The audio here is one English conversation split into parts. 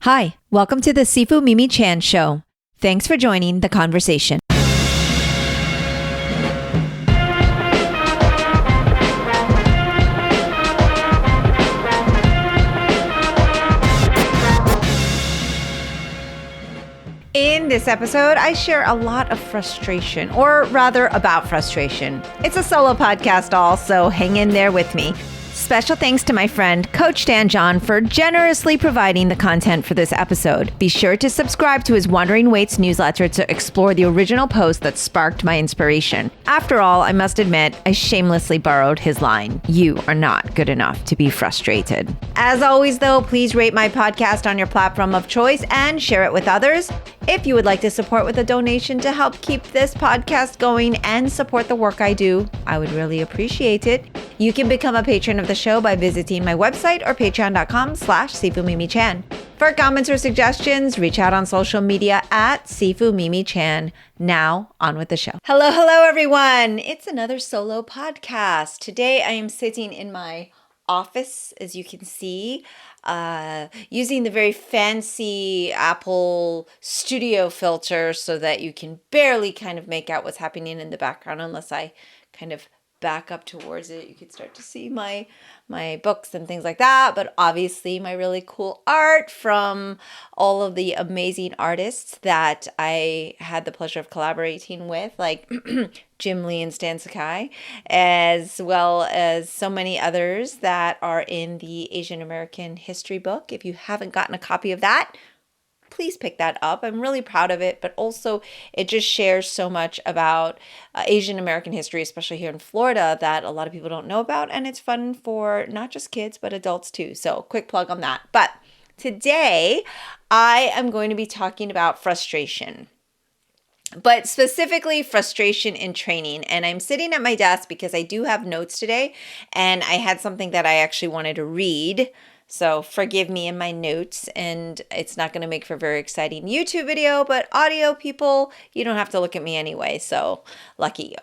Hi, welcome to the Sifu Mimi Chan Show. Thanks for joining the conversation. In this episode, I share a lot of frustration, or rather about frustration. It's a solo podcast so hang in there with me. Special thanks to my friend, Coach Dan John, for generously providing the content for this episode. Be sure to subscribe to his Wandering Weights newsletter to explore the original post that sparked my inspiration. After all, I must admit, I shamelessly borrowed his line, "You are not good enough to be frustrated." As always, though, please rate my podcast on your platform of choice and share it with others. If you would like to support with a donation to help keep this podcast going and support the work I do, I would really appreciate it. You can become a patron of the show by visiting my website or patreon.com/SifuMimiChan. For comments or suggestions, reach out on social media at SifuMimiChan. Now, on with the show. Hello, everyone. It's another solo podcast. Today, I am sitting in my office, as you can see, using the very fancy Apple Studio filter so that you can barely kind of make out what's happening in the background unless I kind of back up towards it. You could start to see my books and things like that, but obviously my really cool art from all of the amazing artists that I had the pleasure of collaborating with, like Jim Lee and Stan Sakai, as well as so many others that are in the Asian American history book. If you haven't gotten a copy of that, please pick that up. I'm really proud of it, but also it just shares so much about Asian American history, especially here in Florida, that a lot of people don't know about. And it's fun for not just kids, but adults too. So quick plug on that. But today I am going to be talking about frustration, but specifically frustration in training. And I'm sitting at my desk because I do have notes today, and I had something that I actually wanted to read. So forgive me in my notes, and it's not going to make for a very exciting YouTube video, but audio people, you don't have to look at me anyway. So lucky you.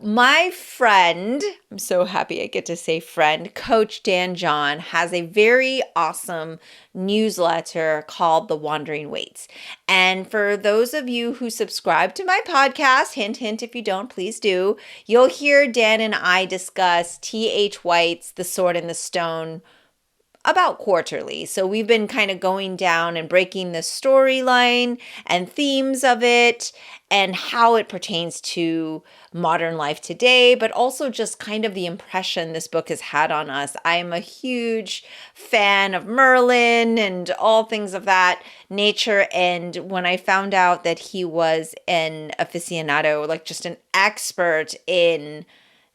My friend, I'm so happy I get to say friend, Coach Dan John, has a very awesome newsletter called The Wandering Weights. And for those of you who subscribe to my podcast, hint, hint, if you don't, please do, you'll hear Dan and I discuss T.H. White's The Sword and the Stone about quarterly. So we've been kind of going down and breaking the storyline and themes of it and how it pertains to modern life today, but also just kind of the impression this book has had on us. I am a huge fan of Merlin and all things of that nature. And when I found out that he was an aficionado, like just an expert in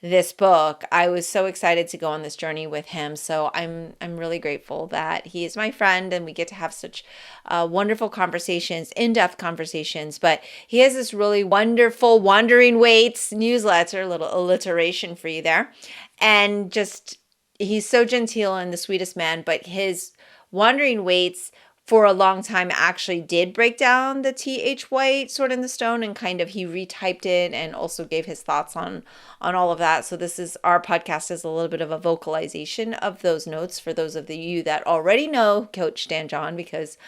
this book, I was so excited to go on this journey with him. So I'm really grateful that he is my friend and we get to have such wonderful conversations, in-depth conversations. But he has this really wonderful Wandering Weights newsletter, little alliteration for you there. And just, he's so genteel and the sweetest man, but his Wandering Weights for a long time actually did break down the T.H. White Sword in the Stone, and kind of he retyped it and also gave his thoughts on all of that. So this is, our podcast is a little bit of a vocalization of those notes for those of you that already know Coach Dan John, because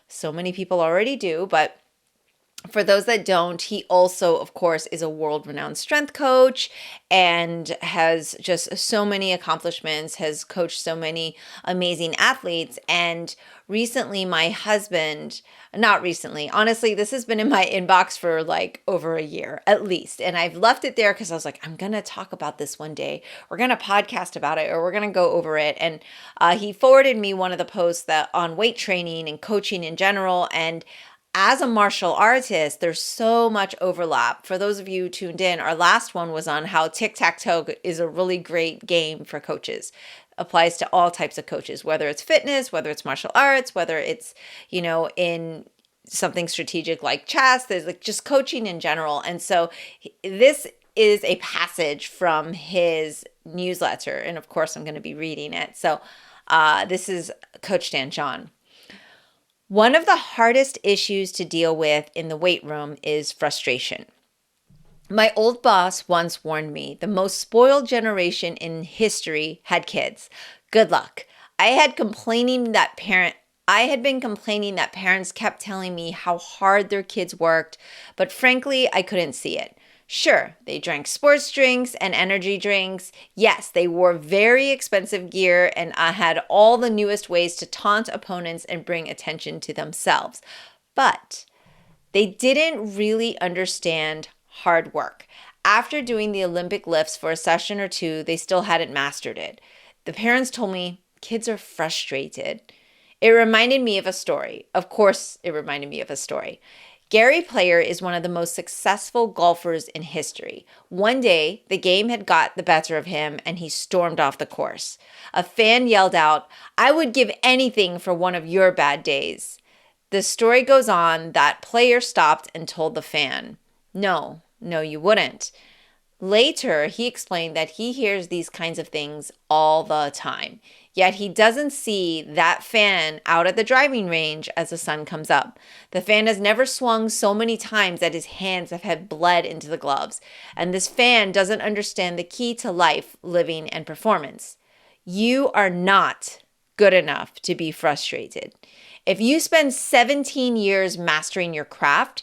so many people already do. But for those that don't, he also, of course, is a world-renowned strength coach and has just so many accomplishments, has coached so many amazing athletes. And recently, my husband, not recently, honestly, this has been in my inbox for like over a year at least. And I've left it there because I was like, I'm going to talk about this one day. We're going to podcast about it, or we're going to go over it. And he forwarded me one of the posts that on weight training and coaching in general. And as a martial artist, there's so much overlap. For those of you tuned in, our last one was on how tic-tac-toe is a really great game for coaches. Applies to all types of coaches, whether it's fitness, whether it's martial arts, whether it's, in something strategic like chess. There's like just coaching in general. And so this is a passage from his newsletter. And of course, I'm going to be reading it. So this is Coach Dan John. One of the hardest issues to deal with in the weight room is frustration. My old boss once warned me the most spoiled generation in history had kids. Good luck. I had complaining that parent I had been complaining that parents kept telling me how hard their kids worked, but frankly, I couldn't see it. Sure, they drank sports drinks and energy drinks. Yes, they wore very expensive gear and had all the newest ways to taunt opponents and bring attention to themselves. But they didn't really understand hard work. After doing the Olympic lifts for a session or two, they still hadn't mastered it. The parents told me, kids are frustrated. It reminded me of a story. Of course, it reminded me of a story. Gary Player is one of the most successful golfers in history. One day, the game had got the better of him and he stormed off the course. A fan yelled out, "I would give anything for one of your bad days." The story goes on that Player stopped and told the fan, No, you wouldn't." Later, he explained that he hears these kinds of things all the time, yet he doesn't see that fan out at the driving range as the sun comes up. The fan has never swung so many times that his hands have had bled into the gloves, and this fan doesn't understand the key to life, living, and performance. You are not good enough to be frustrated. If you spend 17 years mastering your craft,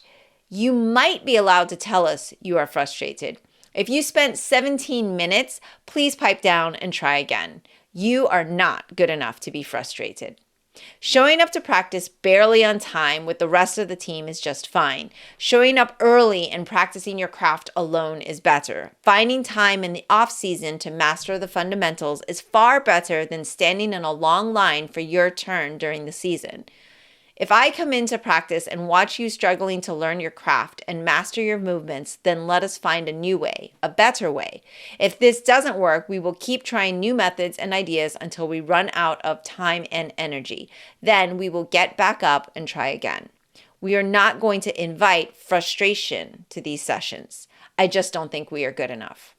you might be allowed to tell us you are frustrated. If you spent 17 minutes, please pipe down and try again. You are not good enough to be frustrated. Showing up to practice barely on time with the rest of the team is just fine. Showing up early and practicing your craft alone is better. Finding time in the off season to master the fundamentals is far better than standing in a long line for your turn during the season. If I come into practice and watch you struggling to learn your craft and master your movements, then let us find a new way, a better way. If this doesn't work, we will keep trying new methods and ideas until we run out of time and energy. Then we will get back up and try again. We are not going to invite frustration to these sessions. I just don't think we are good enough.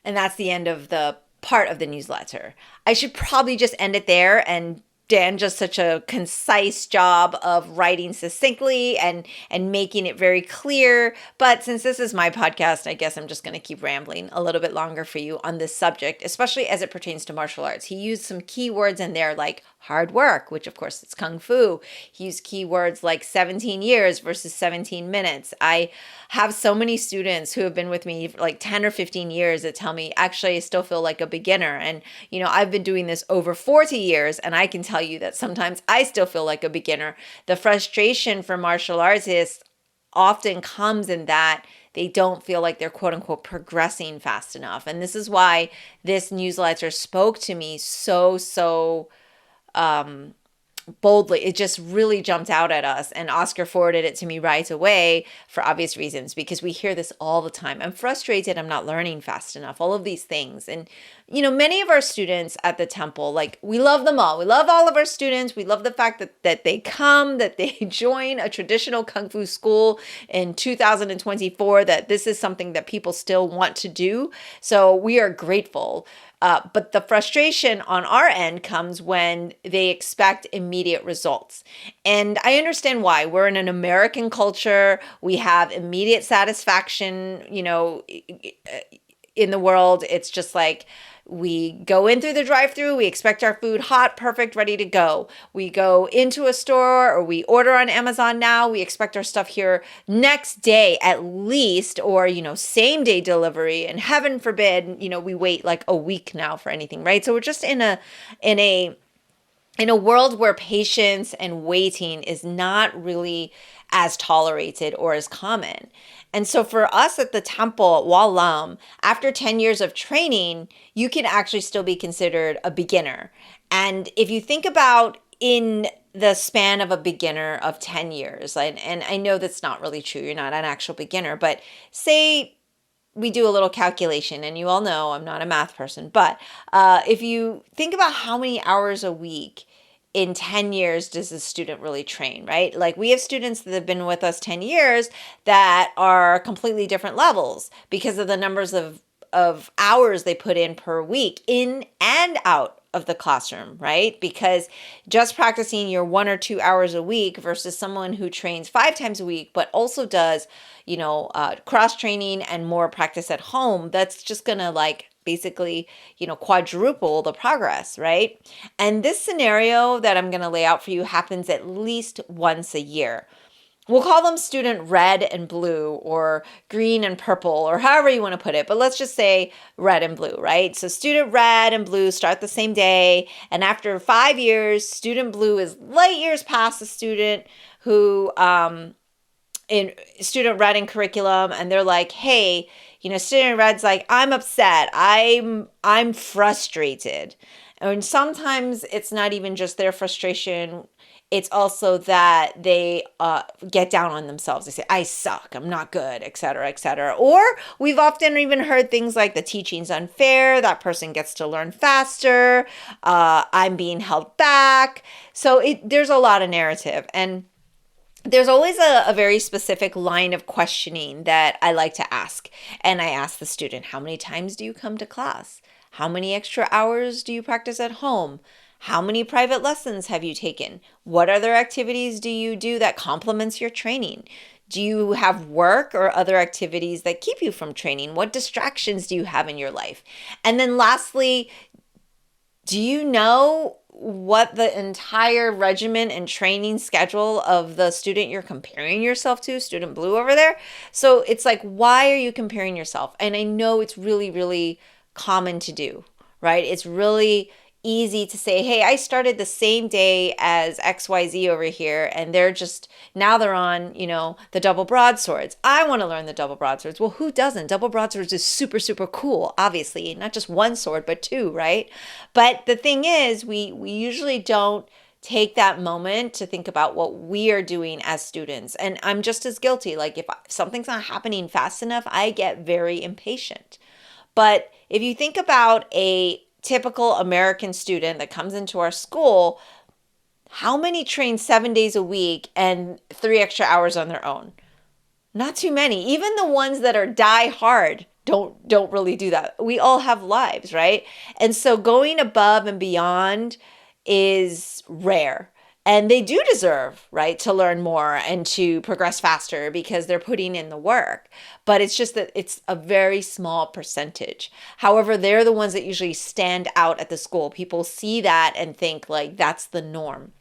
And that's the end of the part of the newsletter. I should probably just end it there, and Dan does such a concise job of writing succinctly and making it very clear. But since this is my podcast, I guess I'm just going to keep rambling a little bit longer for you on this subject, especially as it pertains to martial arts. He used some key words in there like hard work, which of course it's Kung Fu. He used key words like 17 years versus 17 minutes. I have so many students who have been with me for like 10 or 15 years that tell me, actually, I still feel like a beginner. And, I've been doing this over 40 years, and I can tell you that sometimes I still feel like a beginner. The frustration for martial artists often comes in that they don't feel like they're quote unquote progressing fast enough. And this is why this newsletter spoke to me so boldly. It just really jumped out at us, and Oscar forwarded it to me right away for obvious reasons, because we hear this all the time. I'm frustrated, I'm not learning fast enough, all of these things. And many of our students at the temple, like, we love them all. We love all of our students. We love the fact that they come, that they join a traditional Kung Fu school in 2024, that this is something that people still want to do. So we are grateful. But the frustration on our end comes when they expect immediate results. And I understand why. We're in an American culture. We have immediate satisfaction, in the world. It's just like, we go in through the drive-thru, we expect our food hot, perfect, ready to go. We go into a store or we order on Amazon now, we expect our stuff here next day at least, or, same day delivery. And heaven forbid, we wait like a week now for anything, right? So we're just in a world where patience and waiting is not really as tolerated or as common. And so for us at the temple at Wah Lam, after 10 years of training, you can actually still be considered a beginner. And if you think about in the span of a beginner of 10 years, and I know that's not really true, you're not an actual beginner, but say we do a little calculation, and you all know I'm not a math person, but if you think about how many hours a week in 10 years does a student really train, right? Like, we have students that have been with us 10 years that are completely different levels because of the numbers of hours they put in per week, in and out of the classroom, right? Because just practicing your 1 or 2 hours a week versus someone who trains 5 times a week, but also does, cross training and more practice at home, that's just going to basically, quadruple the progress, right? And this scenario that I'm going to lay out for you happens at least once a year. We'll call them student red and blue, or green and purple, or however you want to put it. But let's just say red and blue, right? So student red and blue start the same day. And after 5 years, student blue is light years past the student who, in student red in curriculum. And they're like, hey, student red's like, I'm upset. I'm frustrated. And sometimes it's not even just their frustration. It's also that they get down on themselves. They say, I suck, I'm not good, et cetera, et cetera. Or we've often even heard things like the teaching's unfair, that person gets to learn faster, I'm being held back. So there's a lot of narrative. And there's always a very specific line of questioning that I like to ask. And I ask the student, how many times do you come to class? How many extra hours do you practice at home? How many private lessons have you taken? What other activities do you do that complements your training? Do you have work or other activities that keep you from training? What distractions do you have in your life? And then lastly, do you know what the entire regimen and training schedule of the student you're comparing yourself to, student blue over there? So it's like, why are you comparing yourself? And I know it's really, really common to do, right? It's really easy to say, hey, I started the same day as XYZ over here, and they're on, the double broadswords. I want to learn the double broadswords. Well, who doesn't? Double broadswords is super, super cool, obviously, not just one sword, but two, right? But the thing is, we usually don't take that moment to think about what we are doing as students. And I'm just as guilty. Like if something's not happening fast enough, I get very impatient. But if you think about a typical American student that comes into our school, how many train 7 days a week and 3 extra hours on their own? Not too many. Even the ones that are die hard don't really do that. We all have lives, right? And so going above and beyond is rare. And they do deserve, right, to learn more and to progress faster because they're putting in the work. But it's just that it's a very small percentage. However, they're the ones that usually stand out at the school. People see that and think like that's the norm.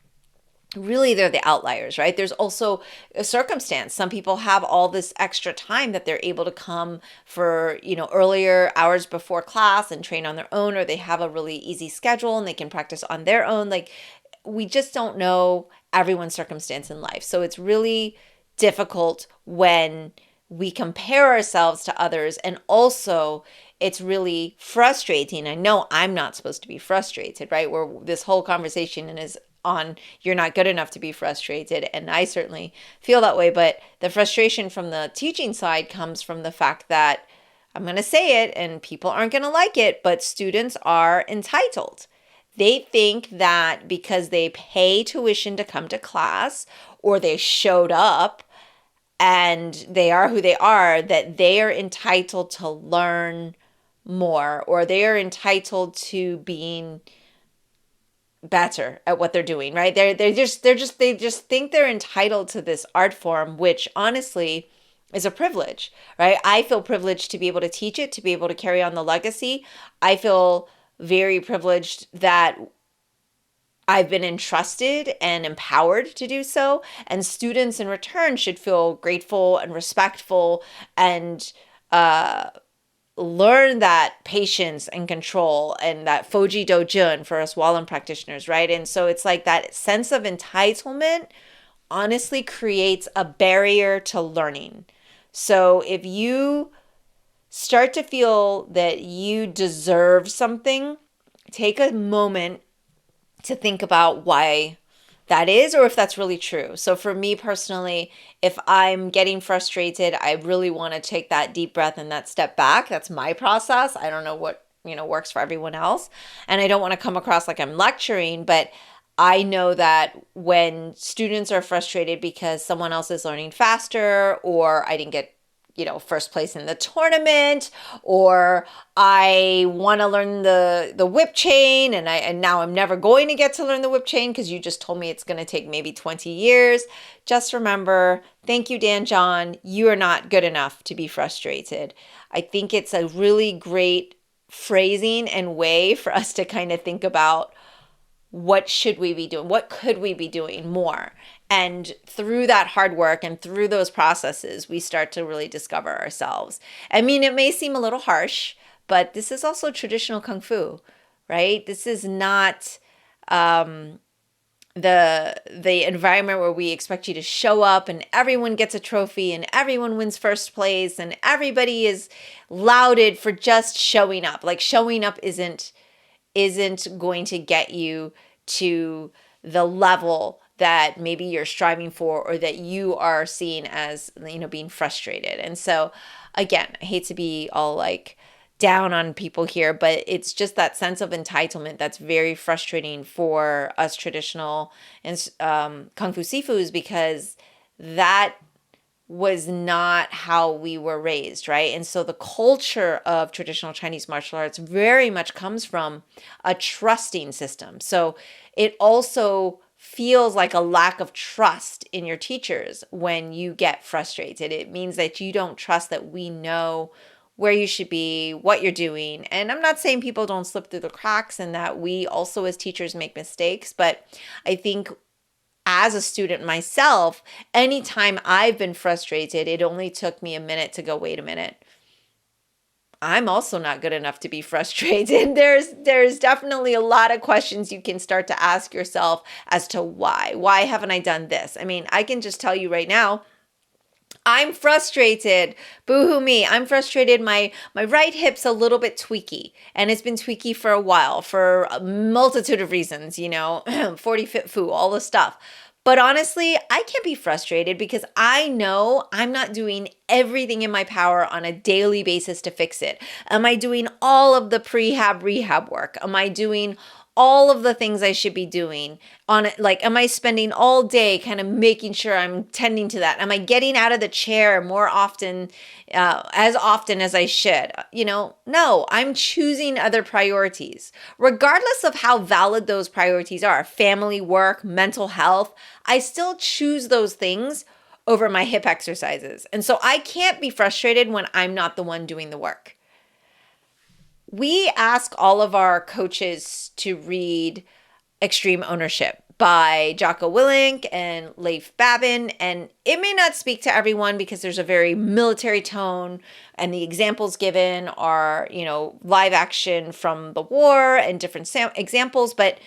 Really, they're the outliers, right? There's also a circumstance. Some people have all this extra time that they're able to come for, earlier hours before class and train on their own, or they have a really easy schedule and they can practice on their own. Like, we just don't know everyone's circumstance in life. So it's really difficult when we compare ourselves to others. And also it's really frustrating. I know I'm not supposed to be frustrated, right? Where this whole conversation is on, you're not good enough to be frustrated. And I certainly feel that way. But the frustration from the teaching side comes from the fact that I'm going to say it and people aren't going to like it, but students are entitled. They think that because they pay tuition to come to class or they showed up and they are who they are, that they are entitled to learn more, or they are entitled to being better at what they're doing, right? They just think they're entitled to this art form, which honestly is a privilege, right? I feel privileged to be able to teach it, to be able to carry on the legacy. I feel very privileged that I've been entrusted and empowered to do so. And students in return should feel grateful and respectful and learn that patience and control and that Foji Dojun for us Wallin practitioners, right? And so it's like that sense of entitlement honestly creates a barrier to learning. So if you start to feel that you deserve something, take a moment to think about why that is, or if that's really true. So for me personally, if I'm getting frustrated, I really want to take that deep breath and that step back. That's my process. I don't know what, works for everyone else. And I don't want to come across like I'm lecturing, but I know that when students are frustrated because someone else is learning faster, or I didn't get first place in the tournament, or I want to learn the whip chain and now I'm never going to get to learn the whip chain because you just told me it's going to take maybe 20 years. Just remember, thank you, Dan John, you are not good enough to be frustrated. I think it's a really great phrasing and way for us to kind of think about what should we be doing? What could we be doing more? And through that hard work and through those processes, we start to really discover ourselves. I mean, it may seem a little harsh, but this is also traditional Kung Fu, right? This is not the environment where we expect you to show up and everyone gets a trophy and everyone wins first place and everybody is lauded for just showing up. Like showing up isn't going to get you to the level that maybe you're striving for or that you are seeing as, being frustrated. And so again, I hate to be all like down on people here, but it's just that sense of entitlement that's very frustrating for us traditional and Kung Fu Sifus, because that was not how we were raised, right? And so the culture of traditional Chinese martial arts very much comes from a trusting system. So it also feels like a lack of trust in your teachers when you get frustrated. It means that you don't trust that we know where you should be, what you're doing. And I'm not saying people don't slip through the cracks and that we also as teachers make mistakes, but I think as a student myself, anytime I've been frustrated, it only took me a minute to go, wait a minute. I'm also not good enough to be frustrated. There's definitely a lot of questions you can start to ask yourself as to why. Why haven't I done this? I mean, I can just tell you right now, I'm frustrated. Boo-hoo me. I'm frustrated. My right hip's a little bit tweaky, and it's been tweaky for a while for a multitude of reasons, 40 fit foo, all the stuff. But honestly, I can't be frustrated because I know I'm not doing everything in my power on a daily basis to fix it. Am I doing all of the prehab rehab work? Am I doing all of the things I should be doing on it? Like, am I spending all day kind of making sure I'm tending to that? Am I getting out of the chair more often, as often as I should? No, I'm choosing other priorities. Regardless of how valid those priorities are, family, work, mental health, I still choose those things over my hip exercises. And so I can't be frustrated when I'm not the one doing the work. We ask all of our coaches to read Extreme Ownership by Jocko Willink and Leif Babin. And it may not speak to everyone because there's a very military tone and the examples given are, live action from the war and different examples. But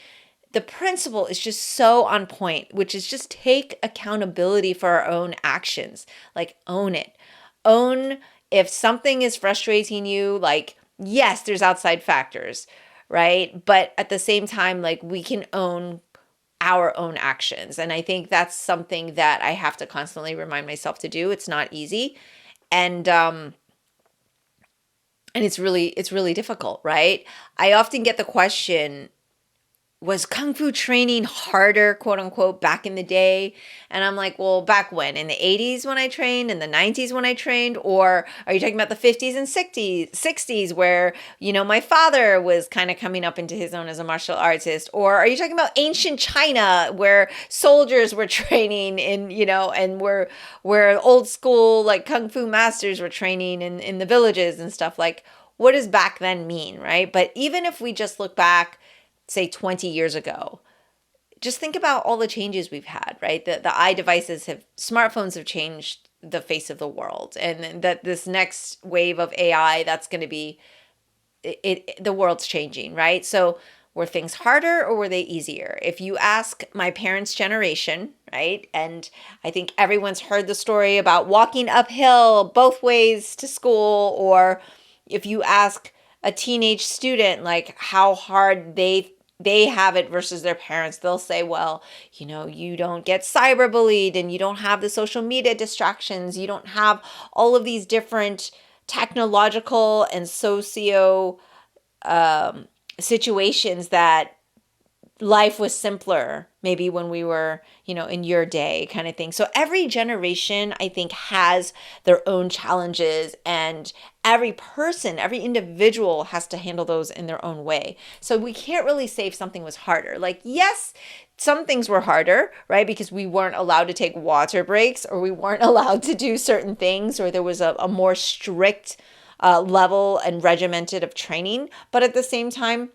the principle is just so on point, which is just take accountability for our own actions. Like own it. Own if something is frustrating you, like, yes, there's outside factors, right? But at the same time, like we can own our own actions. And I think that's something that I have to constantly remind myself to do. It's not easy. And it's really difficult, right? I often get the question, was Kung Fu training harder, quote unquote, back in the day? And I'm like, well, back when? In the 80s when I trained, in the 90s when I trained? Or are you talking about the 50s and 60s where, my father was kind of coming up into his own as a martial artist? Or are you talking about ancient China where soldiers were training in, and where old school like Kung Fu masters were training in the villages and stuff? Like, what does back then mean, right? But even if we just look back, say 20 years ago, just think about all the changes we've had, right? The smartphones have changed the face of the world. And that this next wave of AI, that's going to be, the world's changing, right? So were things harder or were they easier? If you ask my parents' generation, right? And I think everyone's heard the story about walking uphill both ways to school, or if you ask a teenage student, like how hard they have it versus their parents, they'll say, well, you don't get cyberbullied and you don't have the social media distractions. You don't have all of these different technological and socio situations that life was simpler maybe when we were, in your day kind of thing. So every generation, I think, has their own challenges, and every person, every individual has to handle those in their own way. So we can't really say if something was harder. Like, yes, some things were harder, right? Because we weren't allowed to take water breaks, or we weren't allowed to do certain things, or there was a more strict level and regimented of training. But at the same time,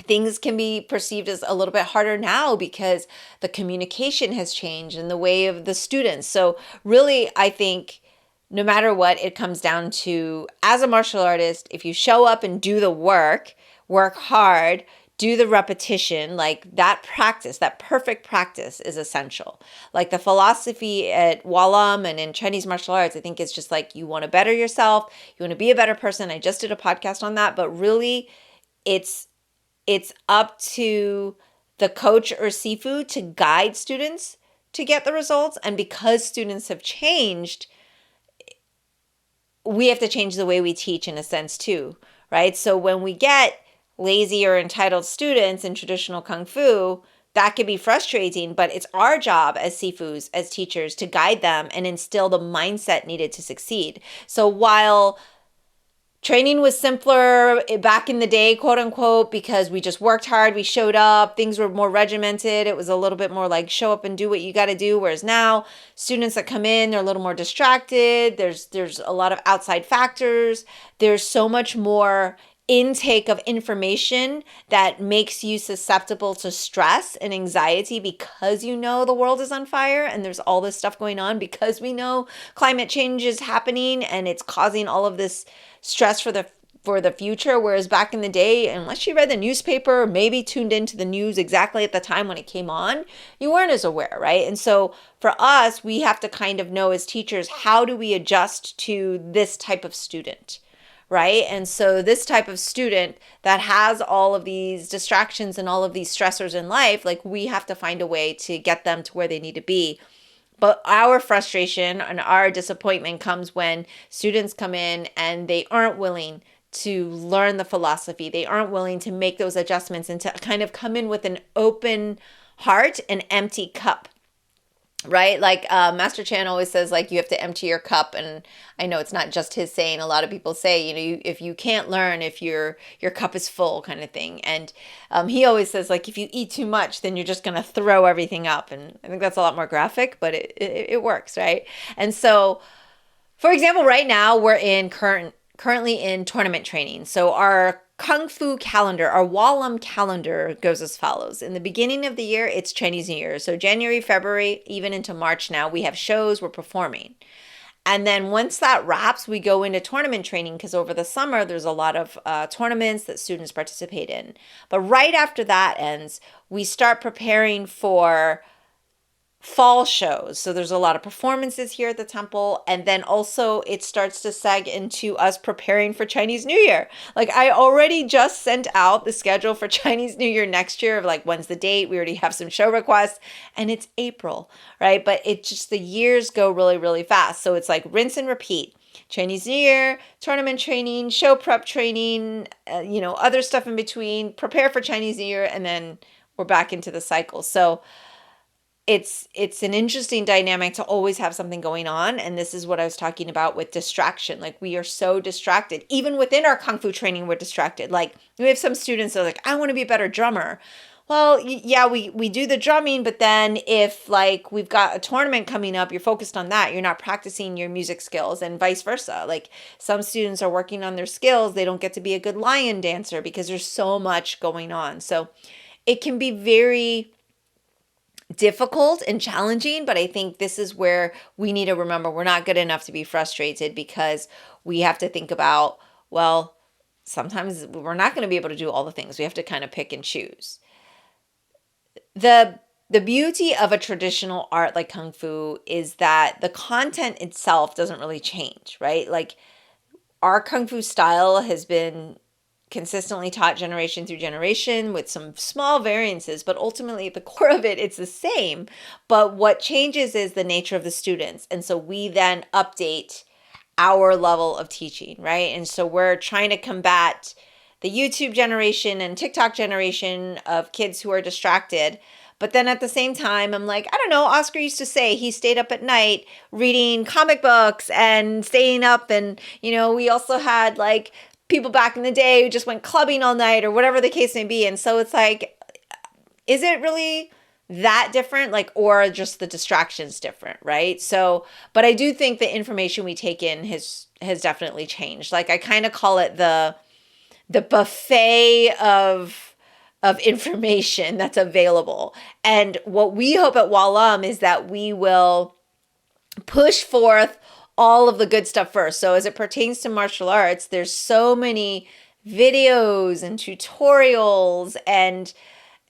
things can be perceived as a little bit harder now because the communication has changed and the way of the students. So really, I think no matter what, it comes down to, as a martial artist, if you show up and do the work hard, do the repetition, like that practice, that perfect practice is essential. Like the philosophy at Walam and in Chinese martial arts, I think it's just like you want to better yourself, you want to be a better person. I just did a podcast on that, but really it's up to the coach or sifu to guide students to get the results. And because students have changed, we have to change the way we teach in a sense too, right? So when we get lazy or entitled students in traditional Kung Fu, that can be frustrating, but it's our job as sifus, as teachers, to guide them and instill the mindset needed to succeed. So while training was simpler back in the day, quote unquote, because we just worked hard, we showed up, things were more regimented. It was a little bit more like show up and do what you got to do. Whereas now, students that come in, they're a little more distracted. There's a lot of outside factors. There's so much more intake of information that makes you susceptible to stress and anxiety because you know the world is on fire and there's all this stuff going on, because we know climate change is happening and it's causing all of this stress for the future. Whereas back in the day, unless you read the newspaper or maybe tuned into the news exactly at the time when it came on, you weren't as aware, right? And so for us, we have to kind of know as teachers, how do we adjust to this type of student, right? And so this type of student that has all of these distractions and all of these stressors in life, like we have to find a way to get them to where they need to be. But our frustration and our disappointment comes when students come in and they aren't willing to learn the philosophy. They aren't willing to make those adjustments and to kind of come in with an open heart and empty cup, right? Like Master Chan always says, like, you have to empty your cup. And I know it's not just his saying. A lot of people say, if you can't learn if your cup is full, kind of thing. And he always says, like, if you eat too much, then you're just going to throw everything up. And I think that's a lot more graphic, but it works, right? And so, for example, right now we're currently in tournament training. So our Kung Fu calendar, our Walam calendar goes as follows. In the beginning of the year, it's Chinese New Year. So January, February, even into March now, we have shows, we're performing. And then once that wraps, we go into tournament training because over the summer, there's a lot of tournaments that students participate in. But right after that ends, we start preparing for fall shows. So there's a lot of performances here at the temple. And then also it starts to seg into us preparing for Chinese New Year. Like I already just sent out the schedule for Chinese New Year next year of like, when's the date? We already have some show requests and it's April, right? But the years go really, really fast. So it's like rinse and repeat. Chinese New Year, tournament training, show prep training, other stuff in between, prepare for Chinese New Year, and then we're back into the cycle. So it's an interesting dynamic to always have something going on. And this is what I was talking about with distraction. Like we are so distracted. Even within our Kung Fu training, we're distracted. Like we have some students that are like, I want to be a better drummer. Well, yeah, we do the drumming, but then if like we've got a tournament coming up, you're focused on that. You're not practicing your music skills and vice versa. Like some students are working on their skills. They don't get to be a good lion dancer because there's so much going on. So it can be very difficult and challenging, but I think this is where we need to remember we're not good enough to be frustrated, because we have to think about, well, sometimes we're not going to be able to do all the things. We have to kind of pick and choose. The beauty of a traditional art like Kung Fu is that the content itself doesn't really change, right? Like our Kung Fu style has been consistently taught generation through generation with some small variances, but ultimately at the core of it, it's the same. But what changes is the nature of the students. And so we then update our level of teaching, right? And so we're trying to combat the YouTube generation and TikTok generation of kids who are distracted. But then at the same time, I'm like, I don't know, Oscar used to say he stayed up at night reading comic books and staying up. And, we also had like people back in the day who just went clubbing all night or whatever the case may be. And so it's like, is it really that different, like, or just the distractions different, right? So, but I do think the information we take in has definitely changed. Like, I kind of call it the buffet of information that's available. And what we hope at Walam is that we will push forth all of the good stuff first. So as it pertains to martial arts, there's so many videos and tutorials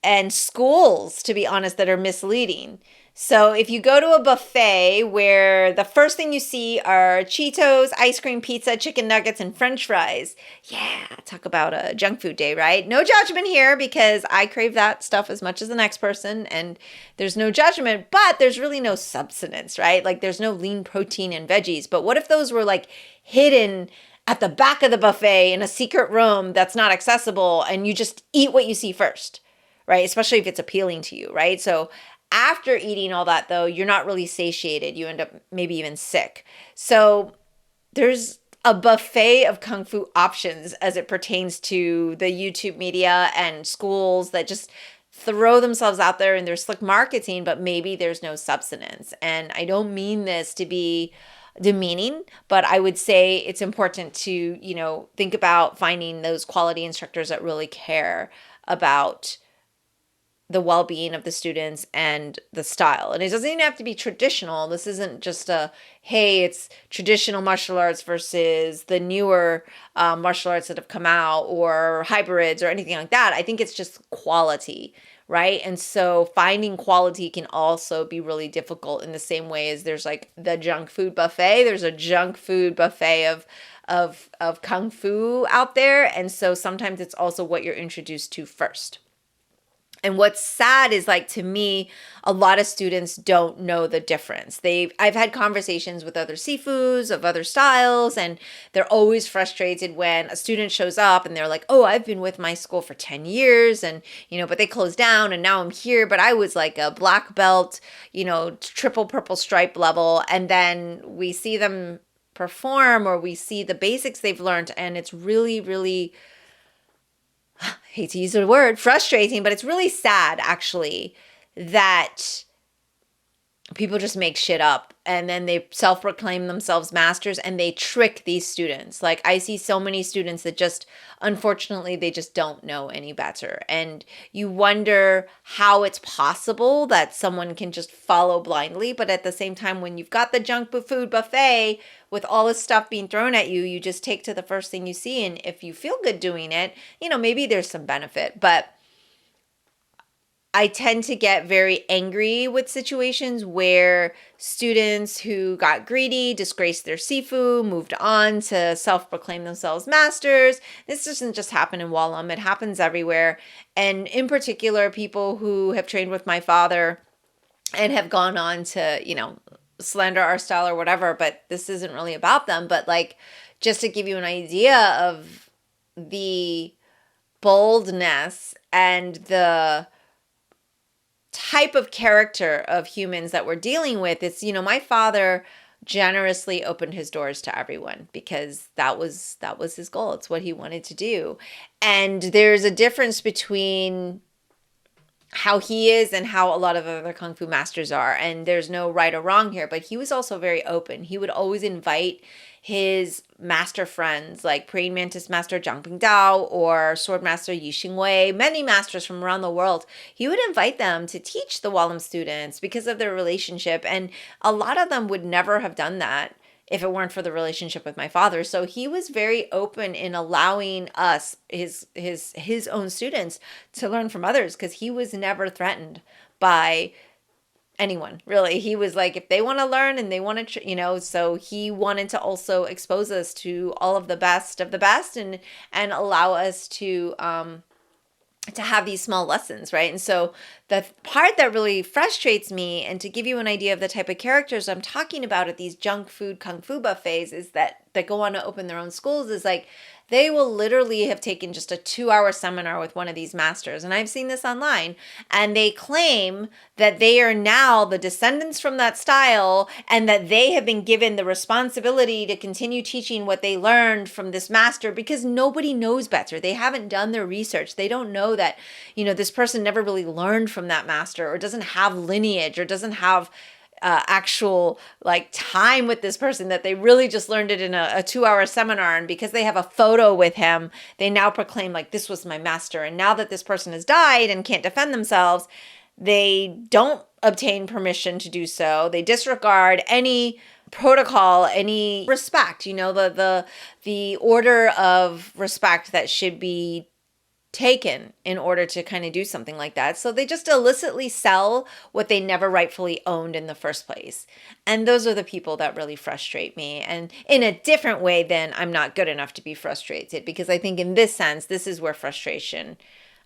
and schools, to be honest, that are misleading. So if you go to a buffet where the first thing you see are Cheetos, ice cream, pizza, chicken nuggets, and French fries, yeah, talk about a junk food day, right? No judgment here, because I crave that stuff as much as the next person, and there's no judgment, but there's really no substance, right? Like, there's no lean protein and veggies. But what if those were like hidden at the back of the buffet in a secret room that's not accessible, and you just eat what you see first, right? Especially if it's appealing to you, right? So after eating all that, though, you're not really satiated. You end up maybe even sick. So there's a buffet of Kung Fu options as it pertains to the YouTube media and schools that just throw themselves out there in their slick marketing, but maybe there's no substance. And I don't mean this to be demeaning, but I would say it's important to, think about finding those quality instructors that really care about the well-being of the students and the style. And it doesn't even have to be traditional. This isn't just it's traditional martial arts versus the newer martial arts that have come out, or hybrids or anything like that. I think it's just quality, right? And so finding quality can also be really difficult, in the same way as there's like the junk food buffet. There's a junk food buffet of Kung Fu out there. And so sometimes it's also what you're introduced to first. And what's sad is, like, to me, a lot of students don't know the difference. I've had conversations with other sifus of other styles, and they're always frustrated when a student shows up and they're like, oh, I've been with my school for 10 years and, but they closed down and now I'm here, but I was like a black belt, triple purple stripe level. And then we see them perform, or we see the basics they've learned, and it's really, really, hate to use the word, frustrating, but it's really sad, actually, that people just make shit up and then they self-proclaim themselves masters and they trick these students. Like, I see so many students that just, unfortunately, they just don't know any better. And you wonder how it's possible that someone can just follow blindly. But at the same time, when you've got the junk food buffet with all this stuff being thrown at you, you just take to the first thing you see. And if you feel good doing it, maybe there's some benefit. But I tend to get very angry with situations where students who got greedy, disgraced their sifu, moved on to self-proclaim themselves masters. This doesn't just happen in Walam. It happens everywhere. And in particular, people who have trained with my father and have gone on to, slander our style or whatever, but this isn't really about them. But like, just to give you an idea of the boldness and the type of character of humans that we're dealing with, it's, my father generously opened his doors to everyone because that was his goal. It's what he wanted to do. And there's a difference between how he is and how a lot of other Kung Fu masters are. And there's no right or wrong here, but he was also very open. He would always invite his master friends, like Praying Mantis Master Zhang Pingdao or Sword Master Yi Xingwei, many masters from around the world. He would invite them to teach the Walam students because of their relationship. And a lot of them would never have done that if it weren't for the relationship with my father. So he was very open in allowing us, his own students, to learn from others, because he was never threatened by anyone, really. He was like, if they want to learn and they want to, so he wanted to also expose us to all of the best and allow us to have these small lessons, right? And so the part that really frustrates me, and to give you an idea of the type of characters I'm talking about at these junk food Kung Fu buffets, is that go on to open their own schools, is like, They will literally have taken just a 2-hour seminar with one of these masters. And I've seen this online. And they claim that they are now the descendants from that style and that they have been given the responsibility to continue teaching what they learned from this master because nobody knows better. They haven't done their research. They don't know that, this person never really learned from that master or doesn't have lineage or doesn't have actual time with this person, that they really just learned it in a 2-hour seminar. And because they have a photo with him, they now proclaim this was my master. And now that this person has died and can't defend themselves, they don't obtain permission to do so. They disregard any protocol, any respect, the order of respect that should be taken in order to kind of do something like that. So they just illicitly sell what they never rightfully owned in the first place. And those are the people that really frustrate me. And in a different way than I'm not good enough to be frustrated, because I think in this sense, this is where frustration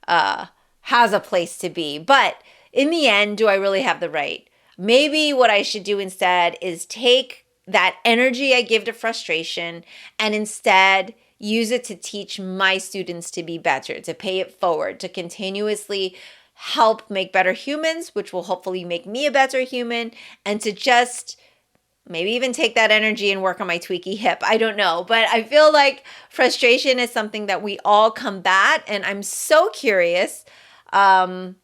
has a place to be. But in the end, do I really have the right? Maybe what I should do instead is take that energy I give to frustration and instead use it to teach my students to be better, to pay it forward, to continuously help make better humans, which will hopefully make me a better human, and to just maybe even take that energy and work on my tweaky hip. I don't know, but I feel like frustration is something that we all combat, and I'm so curious how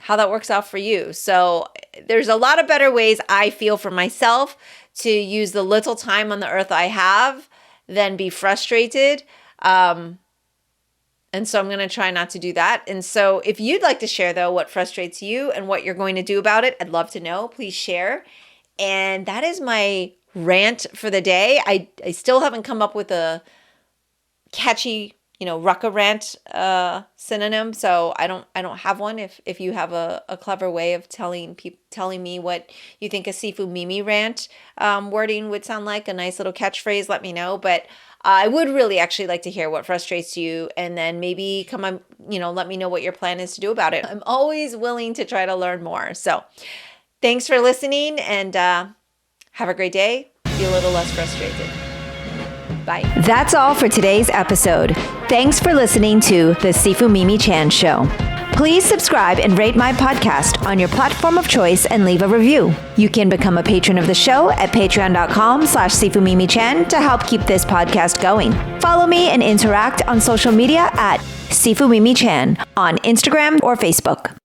that works out for you. So there's a lot of better ways I feel for myself to use the little time on the earth I have than be frustrated. And so I'm going to try not to do that. And so if you'd like to share, though, what frustrates you and what you're going to do about it, I'd love to know. Please share. And that is my rant for the day. I still haven't come up with a catchy, rucka rant synonym. So I don't have one. If you have a clever way of telling me what you think a Sifu Mimi rant wording would sound like, a nice little catchphrase, let me know. But I would really actually like to hear what frustrates you, and then maybe come on, let me know what your plan is to do about it. I'm always willing to try to learn more. So thanks for listening, and have a great day. Be a little less frustrated. Bye. That's all for today's episode. Thanks for listening to The Sifu Mimi Chan Show. Please subscribe and rate my podcast on your platform of choice and leave a review. You can become a patron of the show at patreon.com/SifuMimiChan to help keep this podcast going. Follow me and interact on social media at Sifu Mimi Chan on Instagram or Facebook.